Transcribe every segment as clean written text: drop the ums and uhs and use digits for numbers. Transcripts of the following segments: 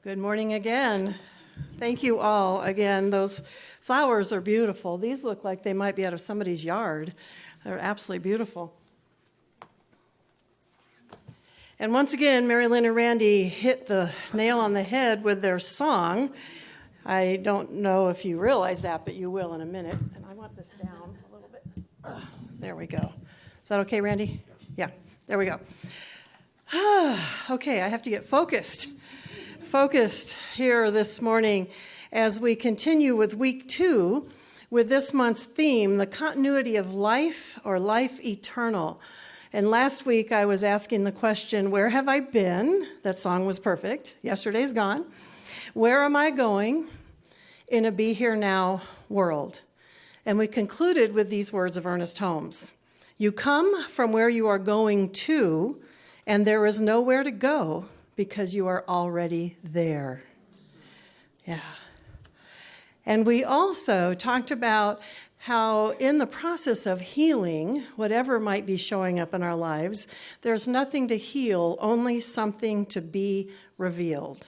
Good morning again. Thank you all again. Those flowers are beautiful. These look like they might be out of somebody's yard. They're absolutely beautiful. And once again, Mary Lynn and Randy hit the nail on the head with their song. I don't know if you realize that, but you will in a minute. And I want this down a little bit. There we go. Is that okay, Randy? Yeah, there we go. Okay, I have to get focused here this morning as we continue with week 2 with this month's theme, the continuity of life or life eternal. And last week I was asking the question, where have I been? That song was perfect. Yesterday's gone. Where am I going in a be here now world? And we concluded with these words of Ernest Holmes. You come from where you are going to, and there is nowhere to go because you are already there. Yeah. And we also talked about how in the process of healing, whatever might be showing up in our lives, there's nothing to heal, only something to be revealed.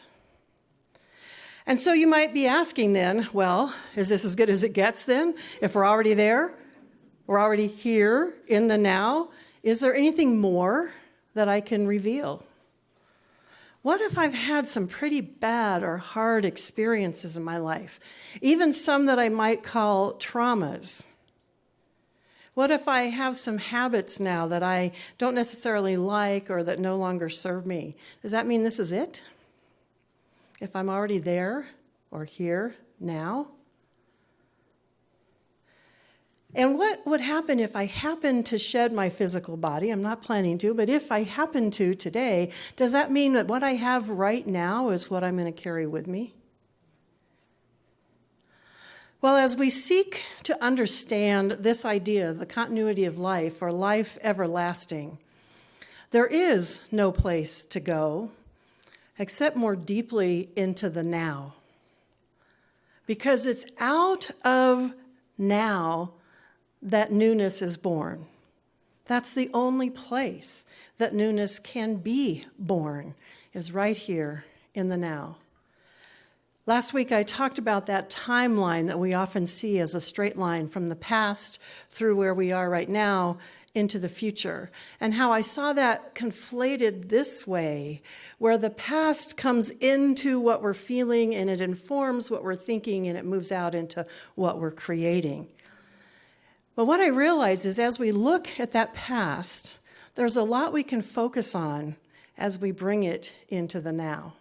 And so you might be asking then, well, is this as good as it gets then? If we're already there, we're already here in the now, is there anything more that I can reveal? What if I've had some pretty bad or hard experiences in my life, even some that I might call traumas? What if I have some habits now that I don't necessarily like or that no longer serve me? Does that mean this is it? If I'm already there or here now? And what would happen if I happen to shed my physical body? I'm not planning to, but if I happen to today, does that mean that what I have right now is what I'm going to carry with me? Well, as we seek to understand this idea, the continuity of life or life everlasting, there is no place to go except more deeply into the now. Because it's out of now that newness is born. That's the only place that newness can be born, is right here in the now. Last week I talked about that timeline that we often see as a straight line from the past through where we are right now into the future, and how I saw that conflated this way, where the past comes into what we're feeling and it informs what we're thinking and it moves out into what we're creating. But what I realize is as we look at that past, there's a lot we can focus on as we bring it into the now.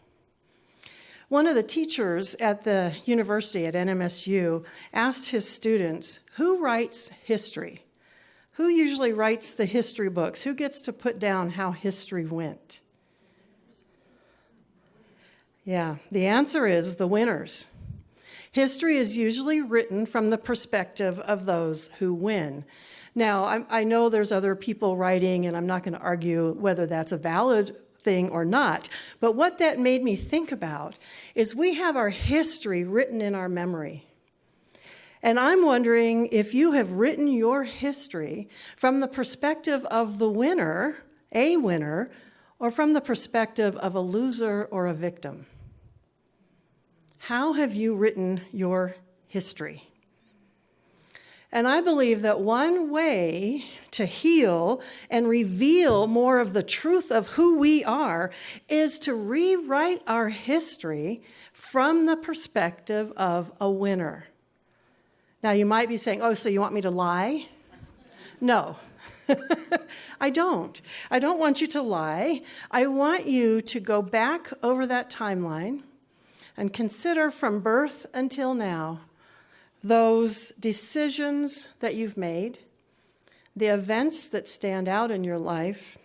One of the teachers at the university at NMSU asked his students, who writes history? Who usually writes the history books? Who gets to put down how history went? Yeah, the answer is the winners. History is usually written from the perspective of those who win. Now, I know there's other people writing, and I'm not going to argue whether that's a valid thing or not, but what that made me think about is we have our history written in our memory. And I'm wondering if you have written your history from the perspective of the winner, a winner, or from the perspective of a loser or a victim. How have you written your history? And I believe that one way to heal and reveal more of the truth of who we are is to rewrite our history from the perspective of a winner. Now, you might be saying, oh, so you want me to lie? No, I don't. I don't want you to lie. I want you to go back over that timeline and consider from birth until now those decisions that you've made, the events that stand out in your life,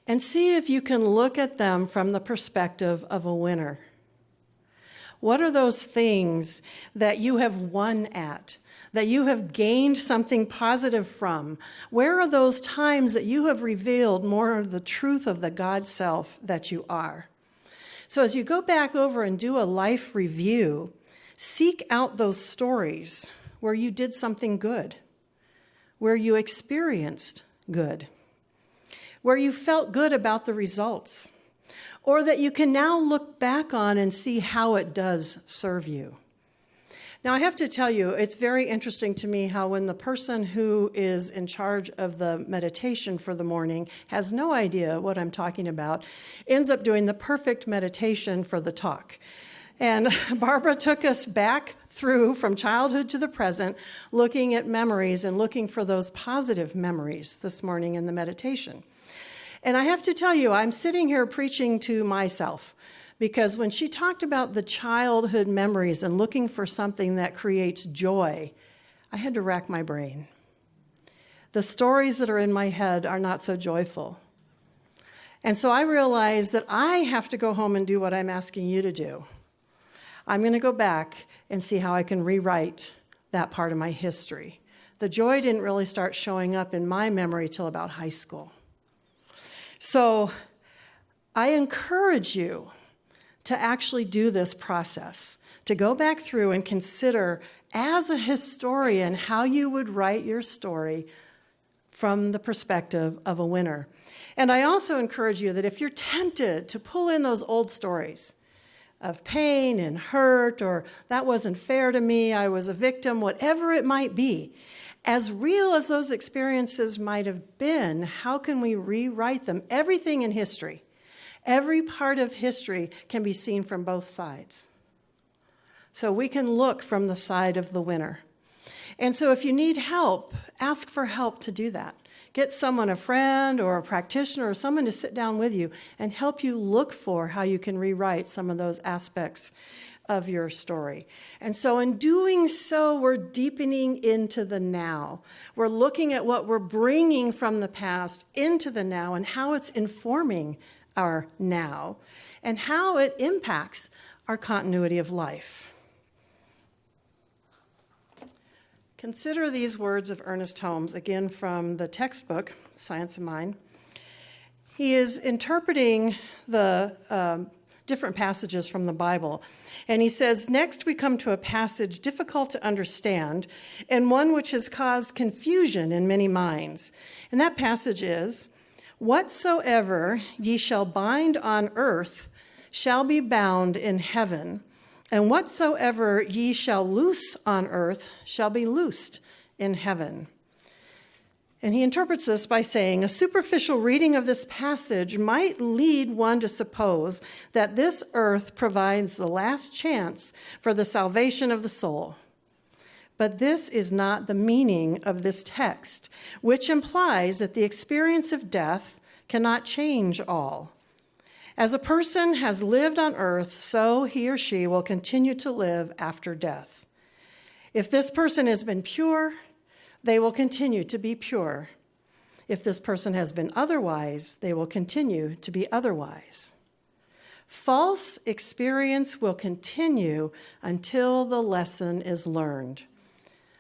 and see if you can look at them from the perspective of a winner. What are those things that you have won at, that you have gained something positive from? Where are those times that you have revealed more of the truth of the God self that you are? So as you go back over and do a life review, seek out those stories where you did something good, where you experienced good, where you felt good about the results, or that you can now look back on and see how it does serve you. Now, I have to tell you, it's very interesting to me how when the person who is in charge of the meditation for the morning has no idea what I'm talking about, ends up doing the perfect meditation for the talk. And Barbara took us back through from childhood to the present, looking at memories and looking for those positive memories this morning in the meditation. And I have to tell you, I'm sitting here preaching to myself, because when she talked about the childhood memories and looking for something that creates joy, I had to rack my brain. The stories that are in my head are not so joyful. And so I realized that I have to go home and do what I'm asking you to do. I'm going to go back and see how I can rewrite that part of my history. The joy didn't really start showing up in my memory till about high school. So I encourage you to actually do this process, to go back through and consider as a historian how you would write your story from the perspective of a winner. And I also encourage you that if you're tempted to pull in those old stories of pain and hurt, or that wasn't fair to me, I was a victim, whatever it might be, as real as those experiences might have been, how can we rewrite them? Everything in history, every part of history can be seen from both sides. So we can look from the side of the winner. And so if you need help, ask for help to do that. Get someone, a friend or a practitioner or someone to sit down with you and help you look for how you can rewrite some of those aspects of your story. And so in doing so, we're deepening into the now. We're looking at what we're bringing from the past into the now and how it's informing our now and how it impacts our continuity of life. Consider these words of Ernest Holmes, again from the textbook, Science of Mind. He is interpreting the different passages from the Bible. And he says, next we come to a passage difficult to understand and one which has caused confusion in many minds. And that passage is, whatsoever ye shall bind on earth shall be bound in heaven, and whatsoever ye shall loose on earth shall be loosed in heaven. And he interprets this by saying, a superficial reading of this passage might lead one to suppose that this earth provides the last chance for the salvation of the soul. But this is not the meaning of this text, which implies that the experience of death cannot change all. As a person has lived on earth, so he or she will continue to live after death. If this person has been pure, they will continue to be pure. If this person has been otherwise, they will continue to be otherwise. False experience will continue until the lesson is learned,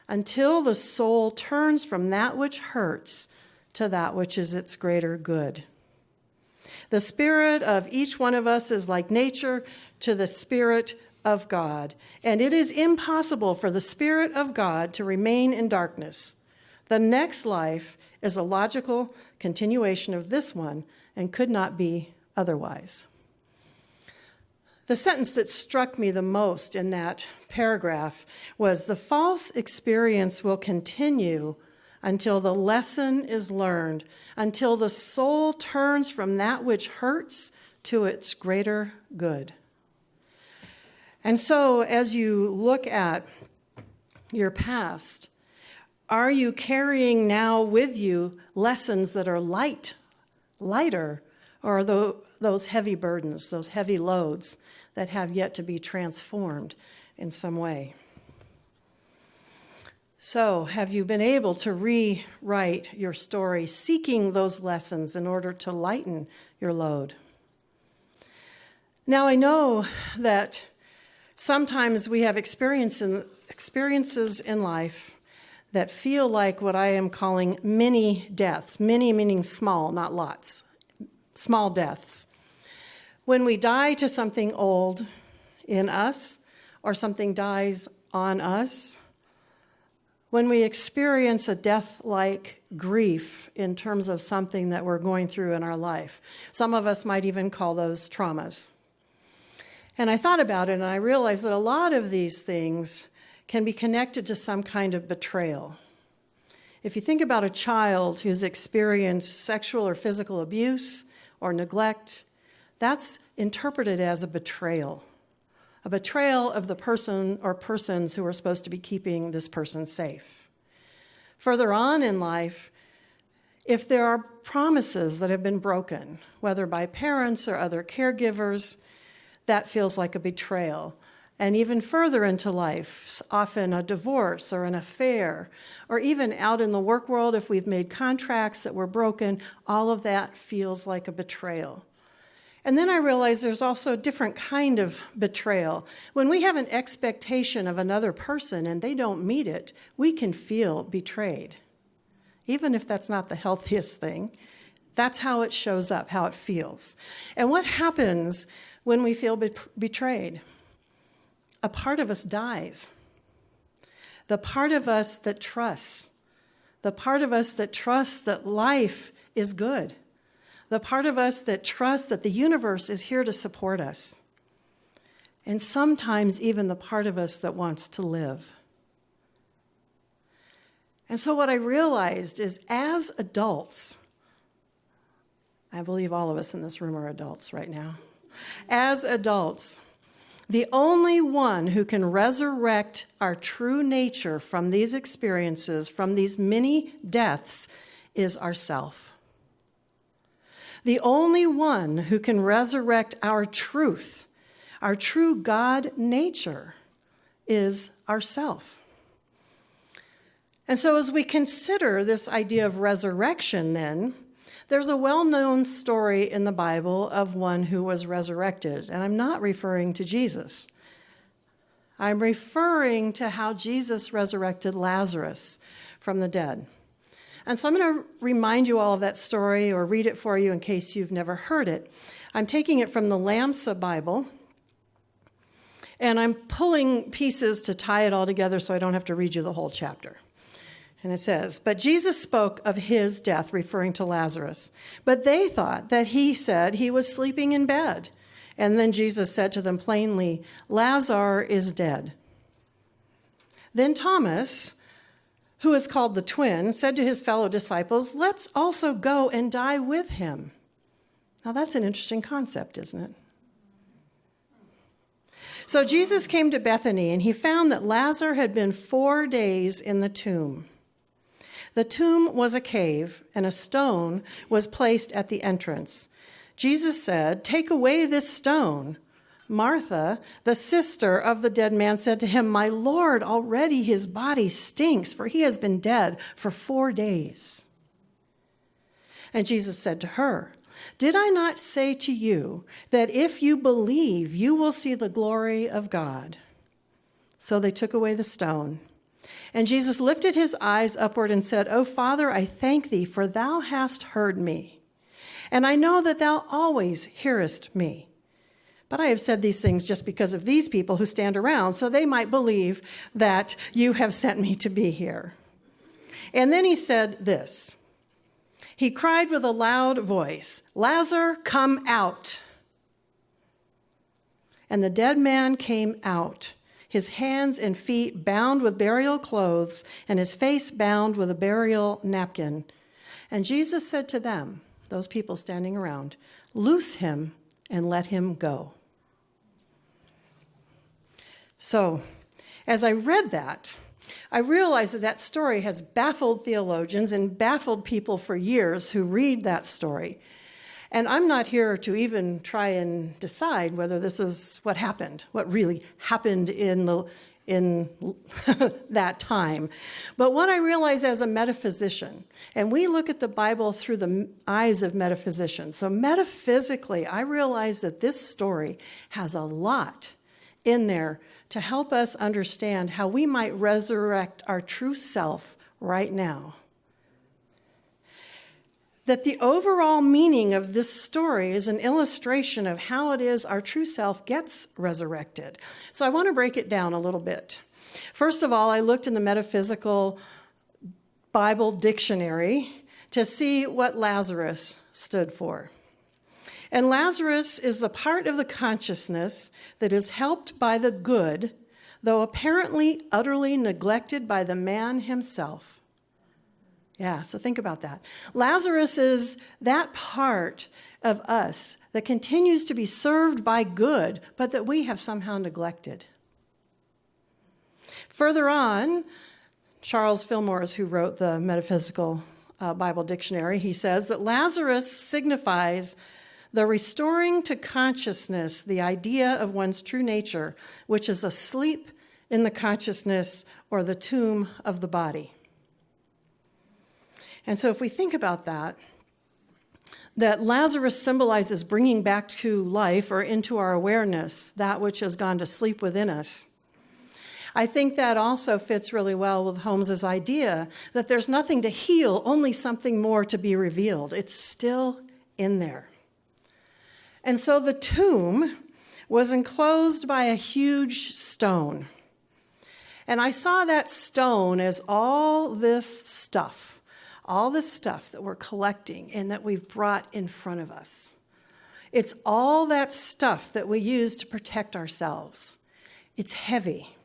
until the soul turns from that which hurts to that which is its greater good. The spirit of each one of us is like nature to the Spirit of God, and it is impossible for the Spirit of God to remain in darkness. The next life is a logical continuation of this one and could not be otherwise. The sentence that struck me the most in that paragraph was, the false experience will continue until the lesson is learned, until the soul turns from that which hurts to its greater good. And so as you look at your past, are you carrying now with you lessons that are lighter, or are those heavy burdens, those heavy loads that have yet to be transformed in some way? So, have you been able to rewrite your story, seeking those lessons in order to lighten your load? Now, I know that sometimes we have experiences in life that feel like what I am calling mini deaths. Mini meaning small, not lots. Small deaths. When we die to something old in us, or something dies on us, when we experience a death-like grief in terms of something that we're going through in our life. Some of us might even call those traumas. And I thought about it, and I realized that a lot of these things can be connected to some kind of betrayal. If you think about a child who's experienced sexual or physical abuse or neglect, that's interpreted as a betrayal of the person or persons who are supposed to be keeping this person safe. Further on in life, if there are promises that have been broken, whether by parents or other caregivers, that feels like a betrayal. And even further into life, often a divorce or an affair, or even out in the work world, if we've made contracts that were broken, all of that feels like a betrayal. And then I realized there's also a different kind of betrayal. When we have an expectation of another person and they don't meet it, we can feel betrayed. Even if that's not the healthiest thing, that's how it shows up, how it feels. And what happens when we feel betrayed? A part of us dies. The part of us that trusts. The part of us that trusts that life is good. The part of us that trusts that the universe is here to support us. And sometimes even the part of us that wants to live. And so what I realized is as adults, I believe all of us in this room are adults right now. As adults, the only one who can resurrect our true nature from these experiences, from these many deaths, is ourself. The only one who can resurrect our truth, our true God nature, is ourself. And so as we consider this idea of resurrection then, there's a well-known story in the Bible of one who was resurrected, and I'm not referring to Jesus. I'm referring to how Jesus resurrected Lazarus from the dead. And so I'm going to remind you all of that story or read it for you in case you've never heard it. I'm taking it from the Lamsa Bible, and I'm pulling pieces to tie it all together so I don't have to read you the whole chapter. And it says, "But Jesus spoke of his death," referring to Lazarus. "But they thought that he said he was sleeping in bed. And then Jesus said to them plainly, 'Lazarus is dead.' Then Thomas, who is called the twin, said to his fellow disciples, 'Let's also go and die with him.'" Now that's an interesting concept, isn't it? "So Jesus came to Bethany, and he found that Lazarus had been 4 days in the tomb. The tomb was a cave, and a stone was placed at the entrance. Jesus said, 'Take away this stone.' Martha, the sister of the dead man, said to him, 'My Lord, already his body stinks, for he has been dead for 4 days.' And Jesus said to her, 'Did I not say to you that if you believe, you will see the glory of God?' So they took away the stone. And Jesus lifted his eyes upward and said, 'O Father, I thank thee, for thou hast heard me. And I know that thou always hearest me. But I have said these things just because of these people who stand around, so they might believe that you have sent me to be here.' And then he said this. He cried with a loud voice, 'Lazarus, come out.' And the dead man came out, his hands and feet bound with burial clothes, and his face bound with a burial napkin. And Jesus said to them," those people standing around, "Loose him and let him go." So, as I read that, I realized that that story has baffled theologians and baffled people for years who read that story. And I'm not here to even try and decide whether this is what happened, what really happened in that time. But what I realize as a metaphysician, and we look at the Bible through the eyes of metaphysicians. So metaphysically, I realize that this story has a lot in there to help us understand how we might resurrect our true self right now. That the overall meaning of this story is an illustration of how it is our true self gets resurrected. So I want to break it down a little bit. First of all, I looked in the Metaphysical Bible Dictionary to see what Lazarus stood for. And Lazarus is the part of the consciousness that is helped by the good, though apparently utterly neglected by the man himself. Yeah, so think about that. Lazarus is that part of us that continues to be served by good, but that we have somehow neglected. Further on, Charles Fillmore, who wrote the Metaphysical Bible Dictionary, he says that Lazarus signifies the restoring to consciousness the idea of one's true nature, which is asleep in the consciousness or the tomb of the body. And so if we think about that Lazarus symbolizes bringing back to life or into our awareness that which has gone to sleep within us. I think that also fits really well with Holmes's idea that there's nothing to heal, only something more to be revealed. It's still in there. And so the tomb was enclosed by a huge stone. And I saw that stone as all this stuff that we're collecting and that we've brought in front of us. It's all that stuff that we use to protect ourselves. It's heavy.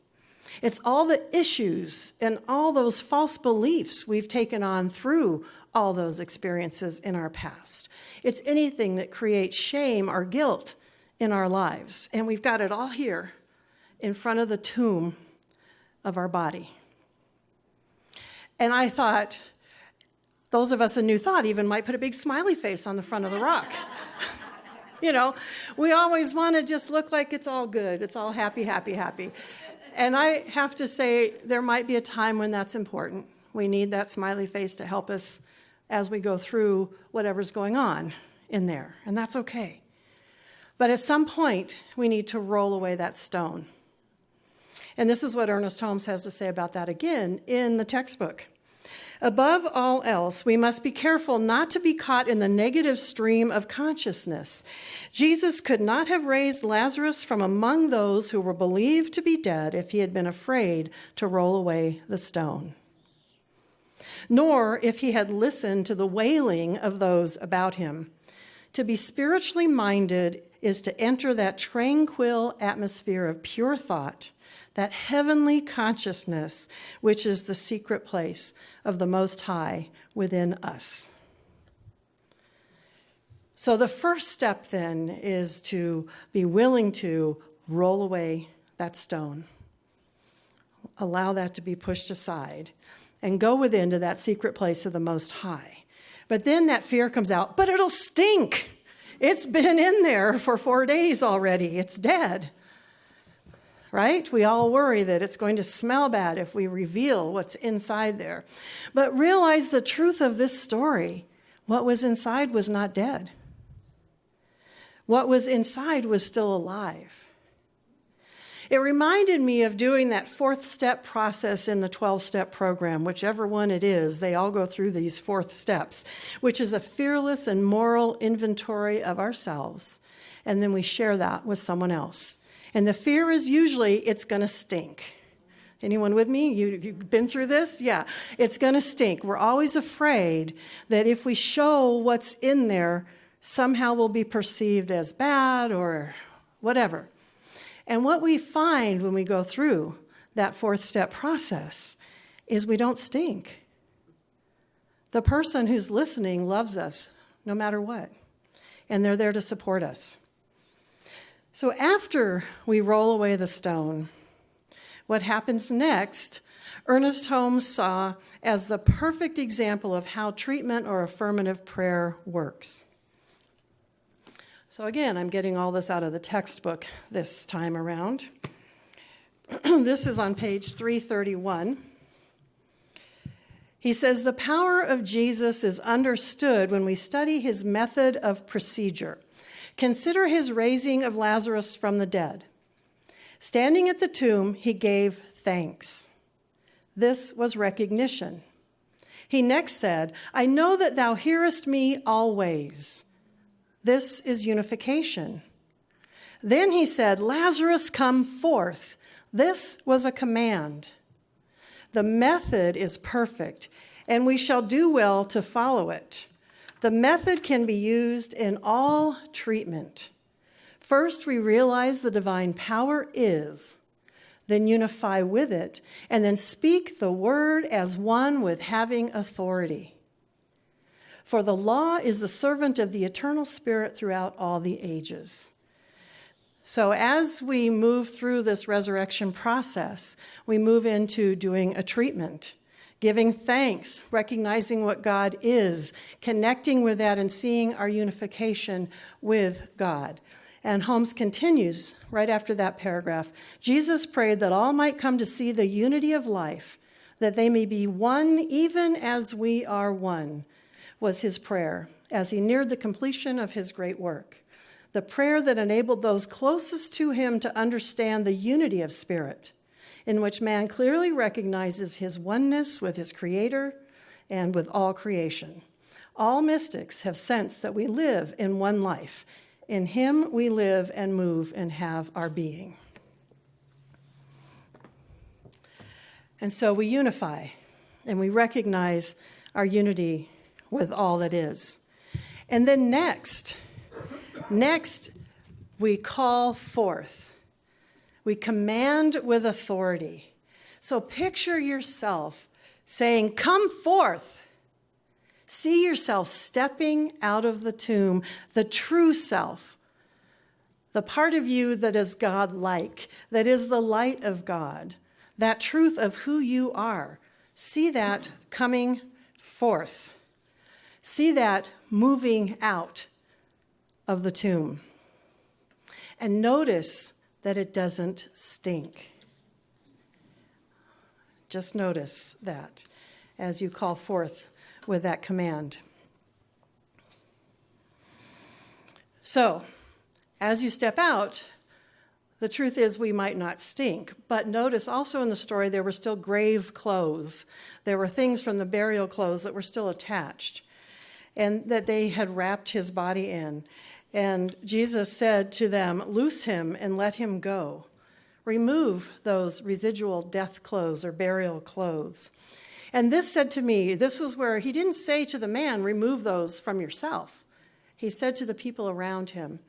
It's all the issues and all those false beliefs we've taken on through all those experiences in our past. It's anything that creates shame or guilt in our lives. And we've got it all here in front of the tomb of our body. And I thought, those of us in New Thought even might put a big smiley face on the front of the rock. You know, we always want to just look like it's all good. It's all happy, happy, happy. And I have to say, there might be a time when that's important. We need that smiley face to help us as we go through whatever's going on in there. And that's okay. But at some point, we need to roll away that stone. And this is what Ernest Holmes has to say about that again in the textbook. Above all else, we must be careful not to be caught in the negative stream of consciousness. Jesus could not have raised Lazarus from among those who were believed to be dead if he had been afraid to roll away the stone. Nor if he had listened to the wailing of those about him. To be spiritually minded is to enter that tranquil atmosphere of pure thought, that heavenly consciousness, which is the secret place of the Most High within us. So the first step then is to be willing to roll away that stone. Allow that to be pushed aside and go within to that secret place of the Most High. But then that fear comes out, but it'll stink. It's been in there for 4 days already. It's dead. Right? We all worry that it's going to smell bad if we reveal what's inside there. But realize the truth of this story. What was inside was not dead. What was inside was still alive. It reminded me of doing that 4th step process in the 12-step program, whichever one it is. They all go through these 4th steps, which is a fearless and moral inventory of ourselves. And then we share that with someone else. And the fear is usually it's going to stink. Anyone with me? You've been through this? Yeah, it's going to stink. We're always afraid that if we show what's in there, somehow we'll be perceived as bad or whatever. And what we find when we go through that 4th step process is we don't stink. The person who's listening loves us no matter what, and they're there to support us. So after we roll away the stone, what happens next, Ernest Holmes saw as the perfect example of how treatment or affirmative prayer works. So again, I'm getting all this out of the textbook this time around. This is on page 331. He says, the power of Jesus is understood when we study his method of procedure. Consider his raising of Lazarus from the dead. Standing at the tomb, he gave thanks. This was recognition. He next said, I know that thou hearest me always. This is unification. Then he said, Lazarus, come forth. This was a command. The method is perfect, and we shall do well to follow it. The method can be used in all treatment. First, we realize the divine power is, then unify with it, and then speak the word as one with having authority. For the law is the servant of the eternal Spirit throughout all the ages. So as we move through this resurrection process, we move into doing a treatment, giving thanks, recognizing what God is, connecting with that and seeing our unification with God. And Holmes continues right after that paragraph. Jesus prayed that all might come to see the unity of life, that they may be one even as we are one, was his prayer as he neared the completion of his great work. The prayer that enabled those closest to him to understand the unity of spirit, in which man clearly recognizes his oneness with his Creator and with all creation. All mystics have sensed that we live in one life. In him we live and move and have our being. And so we unify, and we recognize our unity with all that is. And then next, we call forth. We command with authority. So picture yourself saying, "Come forth." See yourself stepping out of the tomb, the true self, the part of you that is God-like, that is the light of God, that truth of who you are. See that coming forth. See that moving out of the tomb. And notice that it doesn't stink. Just notice that as you call forth with that command. So, as you step out, the truth is we might not stink, but notice also in the story there were still grave clothes. There were things from the burial clothes that were still attached and that they had wrapped his body in. And Jesus said to them, "Loose him and let him go." Remove those residual death clothes or burial clothes. And this said to me, this was where he didn't say to the man, remove those from yourself. He said to the people around him.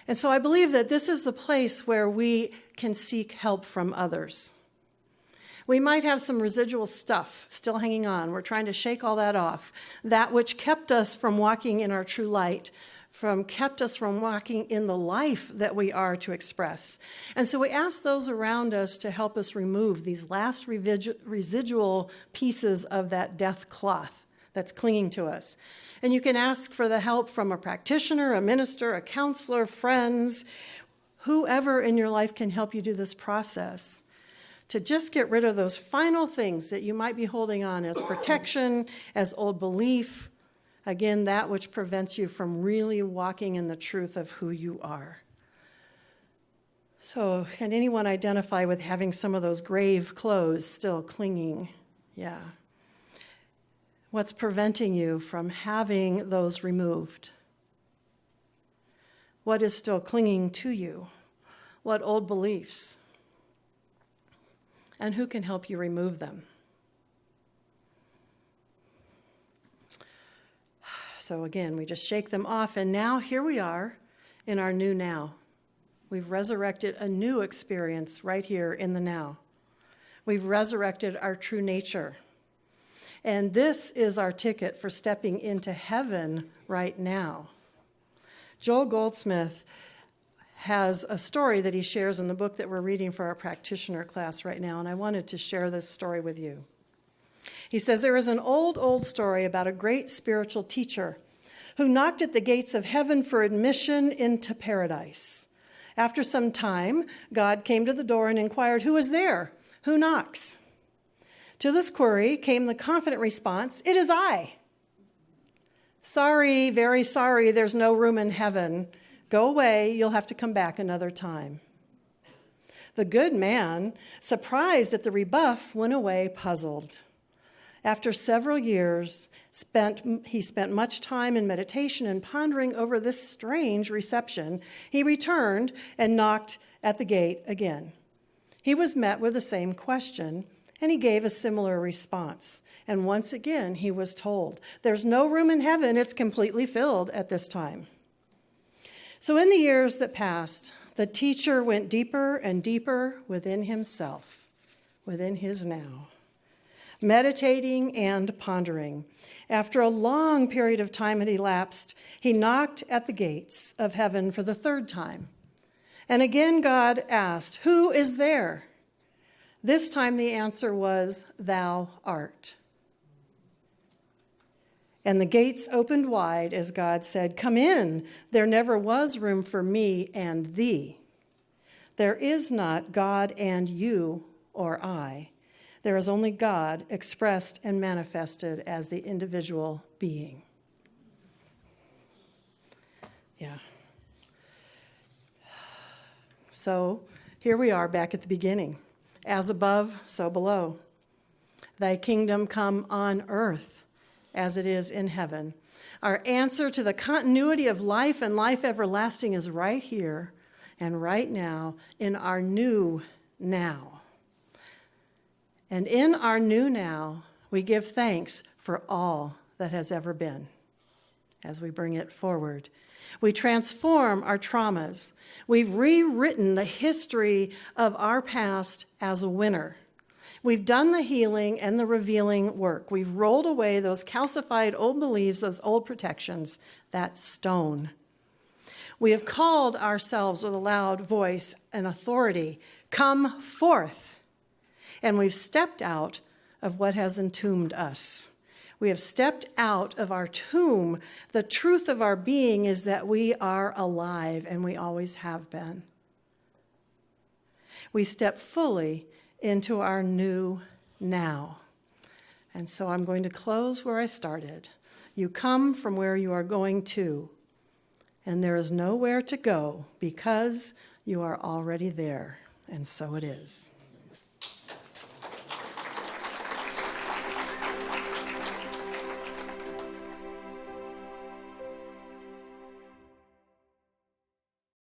And so I believe that this is the place where we can seek help from others. We might have some residual stuff still hanging on. We're trying to shake all that off. That which kept us from walking in our true light, kept us from walking in the life that we are to express. And so we ask those around us to help us remove these last residual pieces of that death cloth that's clinging to us. And you can ask for the help from a practitioner, a minister, a counselor, friends, whoever in your life can help you do this process, to just get rid of those final things that you might be holding on as protection, as old belief, again, that which prevents you from really walking in the truth of who you are. So can anyone identify with having some of those grave clothes still clinging? Yeah. What's preventing you from having those removed? What is still clinging to you? What old beliefs? And who can help you remove them? So again, we just shake them off, and now here we are in our new now. We've resurrected a new experience right here in the now. We've resurrected our true nature. And this is our ticket for stepping into heaven right now. Joel Goldsmith has a story that he shares in the book that we're reading for our practitioner class right now, and I wanted to share this story with you. He says, there is an old story about a great spiritual teacher who knocked at the gates of heaven for admission into paradise. After some time, God came to the door and inquired, "Who is there? Who knocks?" To this query came the confident response, "It is I." "Sorry, very sorry, there's no room in heaven. Go away, you'll have to come back another time." The good man, surprised at the rebuff, went away puzzled. After several years, he spent much time in meditation and pondering over this strange reception. He returned and knocked at the gate again. He was met with the same question, and he gave a similar response. And once again, he was told, there's no room in heaven, it's completely filled at this time. So in the years that passed, the teacher went deeper and deeper within himself, within his now, meditating and pondering. After a long period of time had elapsed, he knocked at the gates of heaven for the third time. And again God asked, "Who is there?" This time the answer was, "Thou art." And the gates opened wide as God said, "Come in. There never was room for me and thee. There is not God and you or I. There is only God expressed and manifested as the individual being." Yeah. So here we are back at the beginning. As above, so below. Thy kingdom come on earth as it is in heaven. Our answer to the continuity of life and life everlasting is right here and right now in our new now. And in our new now, we give thanks for all that has ever been as we bring it forward. We transform our traumas. We've rewritten the history of our past as a winner. We've done the healing and the revealing work. We've rolled away those calcified old beliefs, those old protections, that stone. We have called ourselves with a loud voice and authority, "Come forth." And we've stepped out of what has entombed us. We have stepped out of our tomb. The truth of our being is that we are alive, and we always have been. We step fully into our new now. And so I'm going to close where I started. You come from where you are going to, and there is nowhere to go because you are already there, and so it is.